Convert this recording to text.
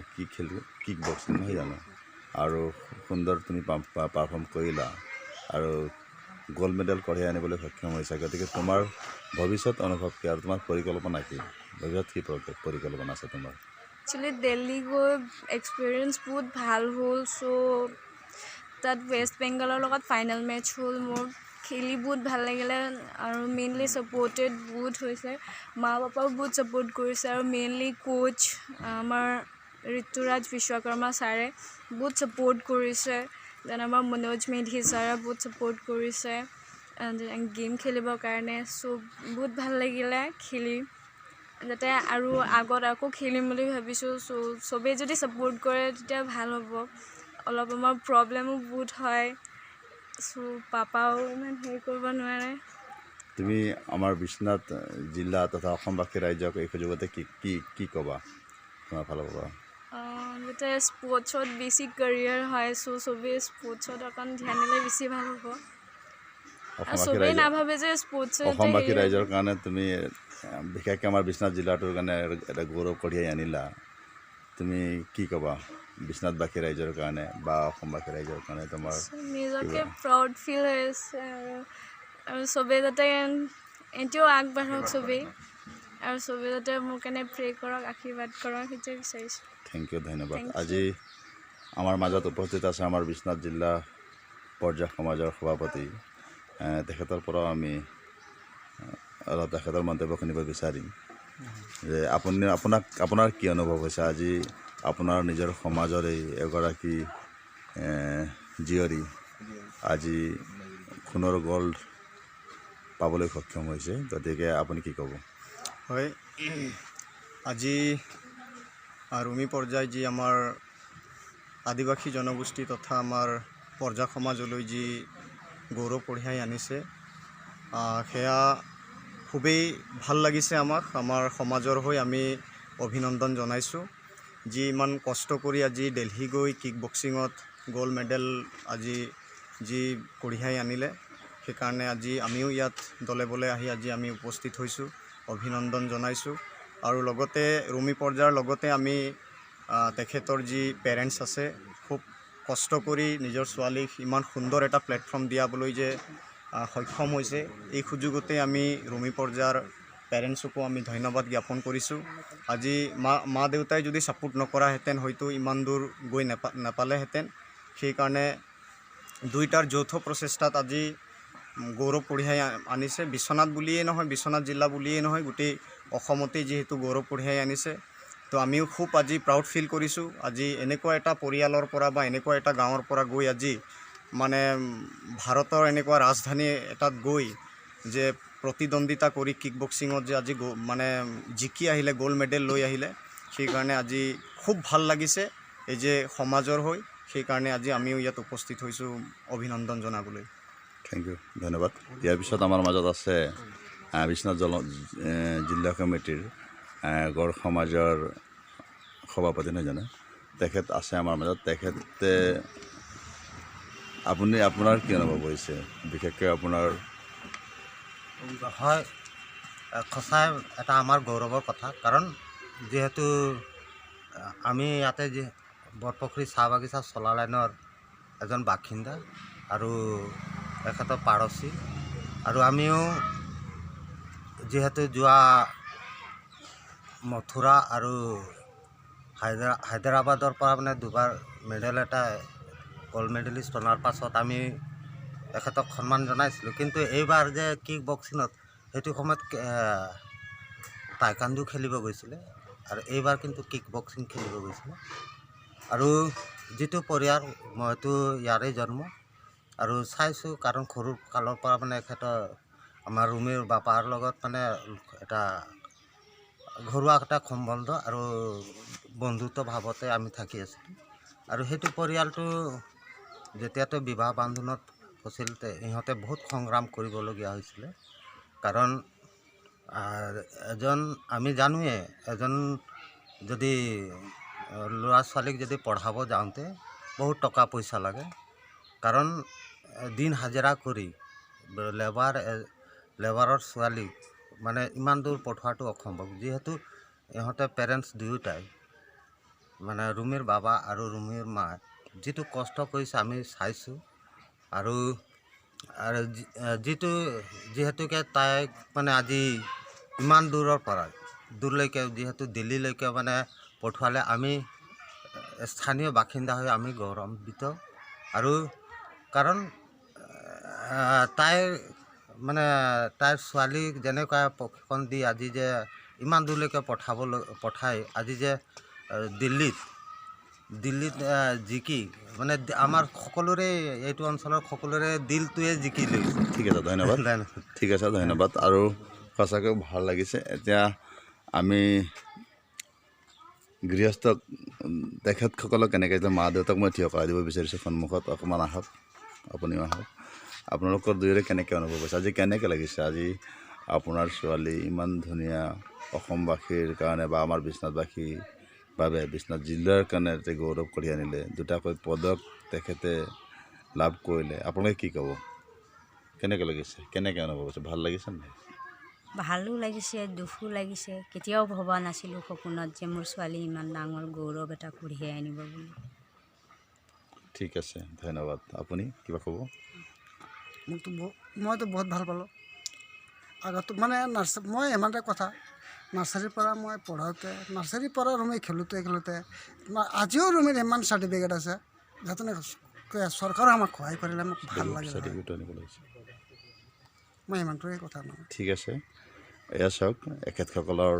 কি খেলোঁ kick boxing নহয় জানো আৰু সুন্দৰ তুমি পাৰফৰ্ম কৰিলা আৰু গোল্ড মেডেল কঢ়িয়াই আনিবলৈ সক্ষম হৈছা গতিকে তোমাৰ ভৱিষ্যত অনুভৱ কি আৰু তোমাৰ পৰিকল্পনা কি ভৱিষ্যত কি পৰিকল্পনা আছে তোমাৰ একচুৱেলি দিল্লী গৈ এক্সপিৰিয়েঞ্চ বহুত ভাল হ'ল চ' তাত ৱেষ্ট বেংগলৰ লগত ফাইনেল মেটচ হ'ল মোৰ খেলি বহুত ভাল লাগিলে আৰু মেইনলি ছাপৰ্টেড বহুত হৈছে মা পাপাও বহুত ছাপৰ্ট কৰিছে আৰু মেইনলি কোচ আমাৰ ঋতুৰাজ বিশ্বকৰ্মা ছাৰে বহুত ছাপৰ্ট কৰিছে দেন আমাৰ মনোজ মেধি ছাৰে বহুত ছাপৰ্ট কৰিছে গেম খেলিবৰ কাৰণে চ' বহুত ভাল লাগিলে খেলি যাতে আৰু আগত আকৌ খেলিম বুলি ভাবিছোঁ চ' চবেই যদি ছাপৰ্ট কৰে তেতিয়া ভাল হ'ব অলপ আমাৰ প্ৰব্লেমো বহুত হয় চ' পাপাও ইমান হেৰি কৰিব নোৱাৰে তুমি আমাৰ বিশ্বনাথ জিলা তথা অসমবাসী ৰাইজক এই সুযোগতে কি ক'বা তোমাৰ ফালৰ পৰা যাতে স্পৰ্টছত বেছি কেৰিয়াৰ হয় চ' চবেই স্পৰ্টছত অকণ ধ্যান দিলে বেছি ভাল হ'ব আৰু চবেই নাভাবে যে স্পৰ্টছতে অসমবাসী ৰাইজৰ কাৰণে তুমি বিশেষকৈ আমাৰ বিশ্বনাথ জিলাটোৰ কাৰণে এটা গৌৰৱ কঢ়িয়াই আনিলা তুমি কি ক'বা বিশ্বনাথবাসী ৰাইজৰ কাৰণে বা অসমবাসী ৰাইজৰ কাৰণে তোমাৰ নিজকে প্ৰাউড ফিল হৈ আছে আৰু চবেই যাতে এতিয়াও আগবাঢ়ক চবেই আৰু চবেই যাতে মোৰ কাৰণে প্ৰে কৰক আশীৰ্বাদ কৰক সেইটোৱে বিচাৰিছোঁ থেংক ইউ ধন্যবাদ আজি আমাৰ মাজত উপস্থিত আছে আমাৰ বিশ্বনাথ জিলা পৰ্যায় সমাজৰ সভাপতি তেখেতৰ পৰাও আমি অলপ তেখেতৰ মন্তব্য শুনিব বিচাৰিম যে আপোনাৰ কি অনুভৱ হৈছে আজি আপোনাৰ নিজৰ সমাজৰে এগৰাকী জীয়ৰী আজি সোণৰ গ'ল্ড পাবলৈ সক্ষম হৈছে গতিকে আপুনি কি ক'ব হয় আজি ৰুমি পৰ্যায় যি আমাৰ আদিবাসী জনগোষ্ঠী তথা আমাৰ পৰ্যায় সমাজলৈ যি গৌৰৱ কঢ়িয়াই আনিছে সেয়া খুবেই ভাল লাগিছে আমাৰ সমাজৰ হৈ আমি অভিনন্দন জনাইছোঁ যি ইমান কষ্ট কৰি আজি দিল্লী গৈ কিক বক্সিঙত গ'ল্ড মেডেল আজি যি কঢ়িয়াই আনিলে সেইকাৰণে আজি আমিও ইয়াত দলে বলে আহি আজি আমি উপস্থিত হৈছোঁ অভিনন্দন জনাইছোঁ আৰু লগতে ৰুমি পৰ্যায়ৰ লগতে আমি তেখেতৰ যি পেৰেণ্টছ আছে খুব কষ্ট কৰি নিজৰ ছোৱালীক ইমান সুন্দৰ এটা প্লেটফৰ্ম দিয়াবলৈ যে সক্ষম হৈছে এই সুযোগতে আমি ৰুমি পৰ্যায়ৰ পেৰেণ্টছকো আমি ধন্যবাদ জ্ঞাপন কৰিছোঁ আজি মা দেউতাই যদি ছাপোৰ্ট নকৰাহেঁতেন হয়তো ইমান দূৰ গৈ নাপালেহেঁতেন সেইকাৰণে দুইটাৰ যৌথ প্ৰচেষ্টাত আজি গৌৰৱ কঢ়িয়াই আনিছে বিশ্বনাথ বুলিয়েই নহয় বিশ্বনাথ জিলা বুলিয়েই নহয় গোটেই অসমতেই যিহেতু গৌৰৱ কঢ়িয়াই আনিছে তো আমিও খুব আজি প্ৰাউড ফিল কৰিছোঁ আজি এনেকুৱা এটা পৰিয়ালৰ পৰা বা এনেকুৱা এটা গাঁৱৰ পৰা গৈ আজি মানে ভাৰতৰ এনেকুৱা ৰাজধানী এটাত গৈ যে প্ৰতিদ্বন্দ্বিতা কৰি কিক বক্সিঙত যে আজি মানে জিকি আহিলে গ'ল্ড মেডেল লৈ আহিলে সেইকাৰণে আজি খুব ভাল লাগিছে এই যে সমাজৰ হৈ সেইকাৰণে আজি আমিও ইয়াত উপস্থিত হৈছোঁ অভিনন্দন জনাবলৈ থেংক ইউ ধন্যবাদ ইয়াৰ পিছত আমাৰ মাজত আছে বিশ্বনাথ জিলা কমিটিৰ গড় সমাজৰ সভাপতি নহয় জানো তেখেত আছে আমাৰ মাজত তেখেতে আপোনাৰ কি অনুভৱ হৈছে বিশেষকৈ আপোনাৰ হয় সঁচাই এটা আমাৰ গৌৰৱৰ কথা কাৰণ যিহেতু আমি ইয়াতে যি বৰপুখুৰী চাহ বাগিচা চলা লাইনৰ এজন বাসিন্দা আৰু তেখেতৰ পাৰচী আৰু আমিও যিহেতু যোৱা মথুৰা আৰু হায়দৰাবাদৰ পৰা মানে দুবাৰ মেডেল এটা গ'ল্ড মেডেলিষ্ট অনাৰ পাছত আমি তেখেতক সন্মান জনাইছিলোঁ কিন্তু এইবাৰ যে কিক বক্সিঙত সেইটো সময়ত টাইকাণ্ডো খেলিব গৈছিলে আৰু এইবাৰ কিন্তু কিক বক্সিং খেলিব গৈছিলে আৰু যিটো পৰিয়াল মইতো ইয়াৰে জন্ম আৰু চাইছোঁ কাৰণ সৰু কালৰ পৰা মানে এখেতৰ আমাৰ ৰুমিৰ বাপাৰ লগত মানে এটা ঘৰুৱা এটা সম্বন্ধ আৰু বন্ধুত্ব ভাৱতে আমি থাকি আছিলোঁ আৰু সেইটো পৰিয়ালটো যেতিয়াতো বিবাহ বান্ধোনত ফচিল ইহঁতে বহুত সংগ্ৰাম কৰিবলগীয়া হৈছিলে কাৰণ আমি জানোৱে এজন যদি ল'ৰা ছোৱালীক যদি পঢ়াব যাওঁতে বহুত টকা পইচা লাগে কাৰণ দিন হাজিৰা কৰি লেবাৰৰ ছোৱালীক মানে ইমান দূৰ পঠোৱাটো অসম্ভৱ যিহেতু ইহঁতে পেৰেণ্টছ দুয়োটাই মানে ৰুমিৰ বাবা আৰু ৰুমিৰ মা যিটো কষ্ট কৰিছে আমি চাইছোঁ আৰু যিহেতুকে তাইক মানে আজি ইমান দূৰৰ পৰা দূৰলৈকে যিহেতু দিল্লীলৈকে মানে পঠোৱালে আমি স্থানীয় বাসিন্দা হৈ আমি গৌৰৱান্বিত আৰু কাৰণ তাইৰ ছোৱালীক যেনেকুৱা প্ৰশিক্ষণ দি আজি যে ইমান দূৰলৈকে পঠাই আজি যে দিল্লীত জিকি মানে আমাৰ সকলোৰে এইটো অঞ্চলৰ সকলোৰে দিলটোৱে জিকি লৈছে। ঠিক আছে, ধন্যবাদ। ঠিক আছে, ধন্যবাদ। আৰু সঁচাকৈ ভাল লাগিছে। এতিয়া আমি গৃহস্থ তেখেতসকলক কেনেকৈ মা দেউতাক মই থিয় কৰাই দিব বিচাৰিছোঁ সন্মুখত। অকণমান আহক, আপুনিও আহক। আপোনালোকৰ দুয়োৰে কেনেকৈ অনুভৱ হৈছে আজি, কেনেকৈ লাগিছে আজি আপোনাৰ ছোৱালী ইমান ধুনীয়া অসমবাসীৰ কাৰণে বা আমাৰ বিশ্বনাথবাসীৰ বাবে বিশ্বনাথ জিলাৰ কাৰণে এটা গৌৰৱ কঢ়িয়াই আনিলে, দুটাকৈ পদক তেখেতে লাভ কৰিলে, আপোনালোকে কি ক'ব? কেনেকৈ লাগিছে, কেনেকৈ অনুভৱ হৈছে? ভাল লাগিছে নাই? ভালো লাগিছে, দুখো লাগিছে। কেতিয়াও ভবা নাছিলোঁ সপোনত যে মোৰ ছোৱালী ইমান ডাঙৰ গৌৰৱ এটা কঢ়িয়াই আনিব বুলি। ঠিক আছে, ধন্যবাদ। আপুনি কিবা ক'ব? মইতো বহুত ভাল পালোঁ। আগতো মানে মই ইমান এটা কথা নাৰ্চাৰীৰ পৰা মই পঢ়াওঁতে, নাৰ্চাৰীৰ পৰা ৰুমি খেলোঁতে আজিও ৰুমিৰ ইমান চাৰ্টিফিকেট আছে যাতে চৰকাৰে আমাক সহায় কৰিলে মোক ভাল লাগে। মই ইমানটোৱে কথা নহয়। ঠিক আছে, এয়া চাওক এখেতসকলৰ